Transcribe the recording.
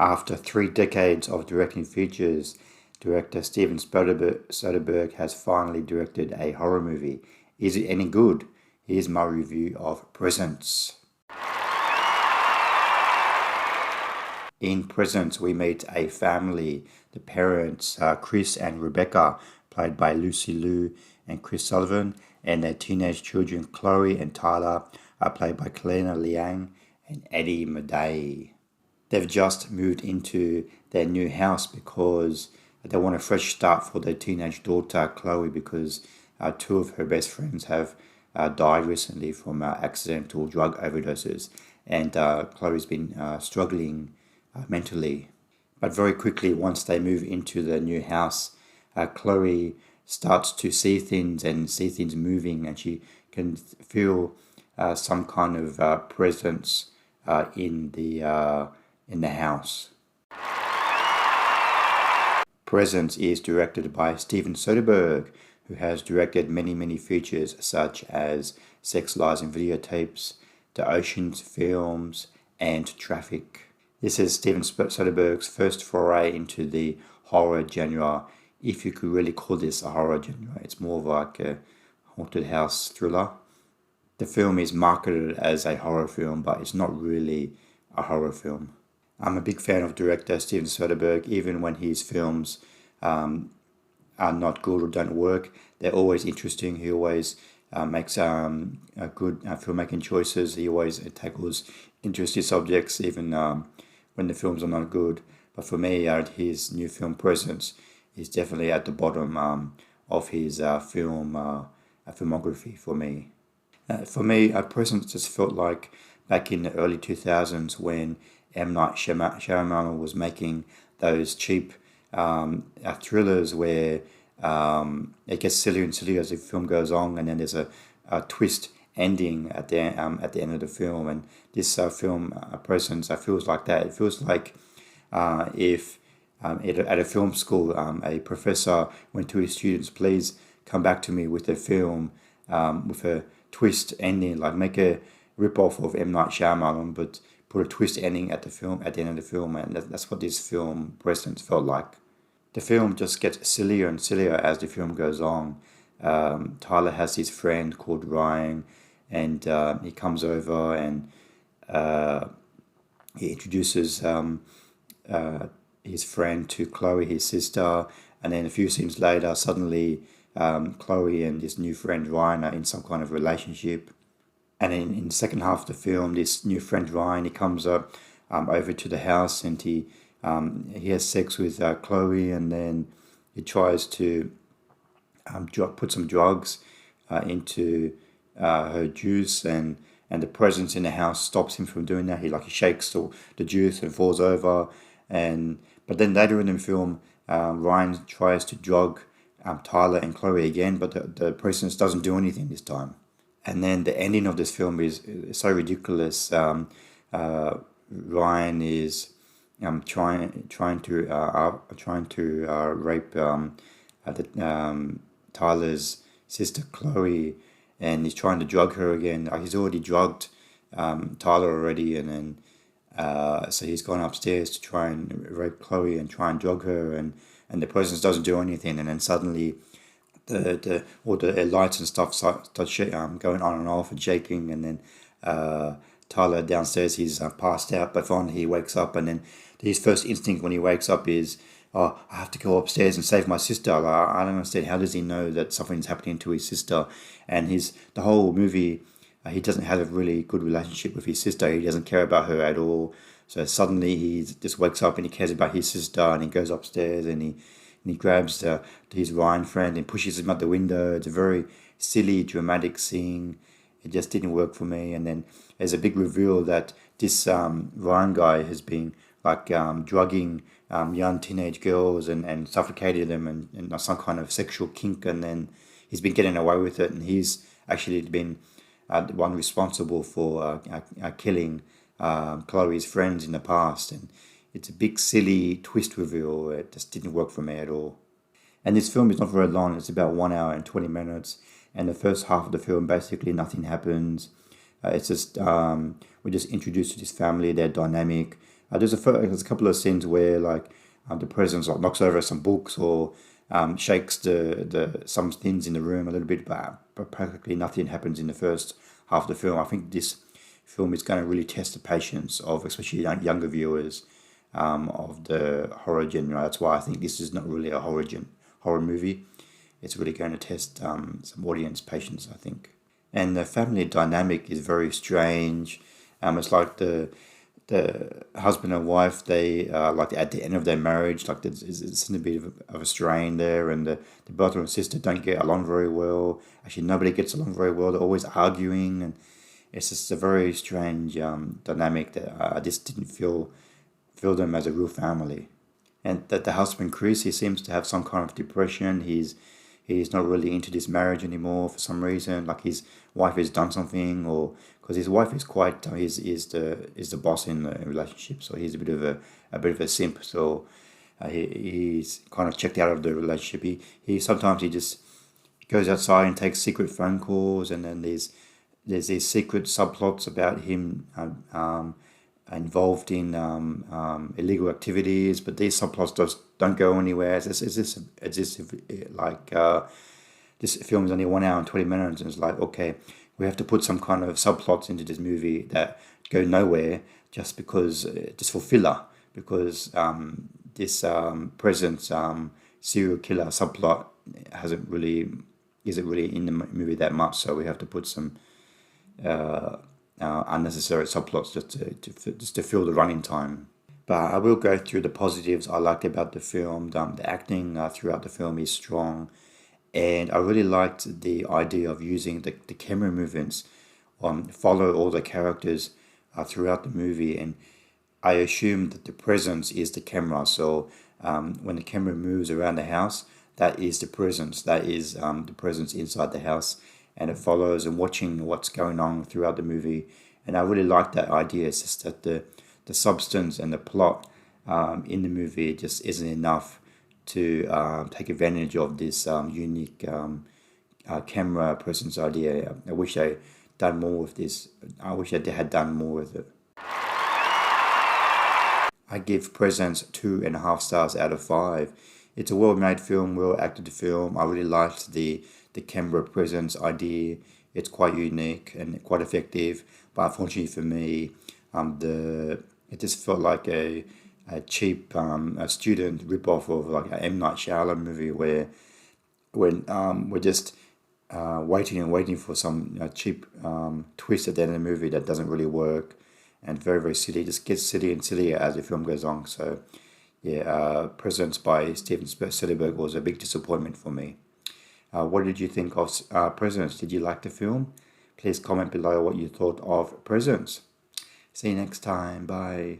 After 3 decades of directing features, director Steven Soderbergh has finally directed a horror movie. Is it any good? Here's my review of Presence. In Presence, we meet a family. The parents, Chris and Rebecca, played by Lucy Liu and Chris Sullivan, and their teenage children, Chloe and Tyler, are played by Kalina Liang and Eddie Madej. They've just moved into their new house because they want a fresh start for their teenage daughter, Chloe, because two of her best friends have died recently from accidental drug overdoses, and Chloe's been struggling mentally. But very quickly, once they move into the new house, Chloe starts to see things and see things moving, and she can feel some kind of presence in the house. Presence is directed by Steven Soderbergh, who has directed many features such as Sex, Lies and Videotapes, The Oceans films, and Traffic. This is Steven Soderbergh's first foray into the horror genre, if you could really call this a horror genre. It's more of like a haunted house thriller. The film is marketed as a horror film, but it's not really a horror film. I'm a big fan of director Steven Soderbergh. Even when his films are not good or don't work, they're always interesting. He always makes good filmmaking choices. He always tackles interesting subjects, even when the films are not good. But for me, his new film Presence is definitely at the bottom of his filmography for me. Presence just felt like back in the early 2000s when M. Night Shyamalan was making those cheap thrillers where it gets sillier and sillier as the film goes on, and then there's a twist ending at the end of the film. And this film, Presence, feels like that. It feels like if at a film school, a professor went to his students, please come back to me with a film with a twist ending, like make a rip-off of M. Night Shyamalan, but put a twist ending at the end of the film, and that's what this film, Presence, felt like. The film just gets sillier and sillier as the film goes on. Tyler has his friend called Ryan, and he comes over and he introduces his friend to Chloe, his sister, and then a few scenes later, suddenly Chloe and this new friend Ryan are in some kind of relationship. And in the second half of the film, this new friend Ryan, he comes up over to the house, and he has sex with Chloe, and then he tries to put some drugs into her juice, and the presence in the house stops him from doing that. He shakes the juice and falls over, but then later in the film, Ryan tries to drug Tyler and Chloe again, but the presence doesn't do anything this time. And then the ending of this film is so ridiculous. Ryan is trying to rape Tyler's sister Chloe, and he's trying to drug her again. He's already drugged Tyler already, and then so he's gone upstairs to try and rape Chloe and try and drug her, and the presence doesn't do anything, and then suddenly all the lights and stuff start going on and off and shaking, and then Tyler downstairs, he's passed out, but finally he wakes up, and then his first instinct when he wakes up is, oh, I have to go upstairs and save my sister. I don't understand, how does he know that something's happening to his sister? And the whole movie, he doesn't have a really good relationship with his sister. He doesn't care about her at all. So suddenly he just wakes up and he cares about his sister, and he goes upstairs and he grabs his Ryan friend and pushes him out the window. It's a very silly, dramatic scene. It just didn't work for me. And then there's a big reveal that this Ryan guy has been drugging young teenage girls and suffocated them and some kind of sexual kink, and then he's been getting away with it, and he's actually been the one responsible for killing Chloe's friends in the past. And it's a big silly twist reveal. It just didn't work for me at all. And this film is not very long. It's about 1 hour and 20 minutes. And the first half of the film, basically nothing happens. It's just we're just introduced to this family. They're dynamic. There's a couple of scenes where like the president like knocks over some books or shakes the some things in the room a little bit, but practically nothing happens in the first half of the film. I think this film is going to really test the patience of especially younger viewers of the horror genre. That's why I think this is not really a horror movie. It's really going to test some audience patience, I think. And the family dynamic is very strange. It's like the husband and wife, they like at the end of their marriage, like there's a bit of a strain there, and the brother and sister don't get along very well. Actually, nobody gets along very well. They're always arguing, and it's just a very strange dynamic that I just didn't feel them as a real family. And that the husband Chris, he seems to have some kind of depression. He's not really into this marriage anymore for some reason. Like his wife has done something, or because his wife is quite is the boss in the relationship, so he's a bit of a simp. So he's kind of checked out of the relationship. He sometimes he just goes outside and takes secret phone calls, and then there's these secret subplots about him involved in illegal activities, but these subplots just don't go anywhere. It's just like this film is only 1 hour and 20 minutes, and it's like, okay, we have to put some kind of subplots into this movie that go nowhere just because just for filler, because this present serial killer subplot isn't really in the movie that much, so we have to put some unnecessary subplots just to fill the running time. But I will go through the positives I liked about the film. The acting throughout the film is strong, and I really liked the idea of using the camera movements, follow all the characters throughout the movie, and I assume that the presence is the camera. So when the camera moves around the house, that is the presence. That is the presence inside the house, and it follows and watching what's going on throughout the movie. And I really like that idea. It's just that the substance and the plot in the movie just isn't enough to take advantage of this unique camera presence idea. I wish I done more with this. I wish I had done more with it. I give Presence 2.5 stars out of 5. It's a well-made film, well-acted film. I really liked the camera presence idea. It's quite unique and quite effective. But unfortunately for me, it just felt like a cheap a student rip-off of like an M. Night Shyamalan movie where when we're just waiting for some cheap twist at the end of the movie that doesn't really work, and very, very silly. Just gets silly and sillier as the film goes on. So yeah, Presence by Steven Soderbergh was a big disappointment for me. What did you think of Presence? Did you like the film? Please comment below what you thought of Presence. See you next time. Bye.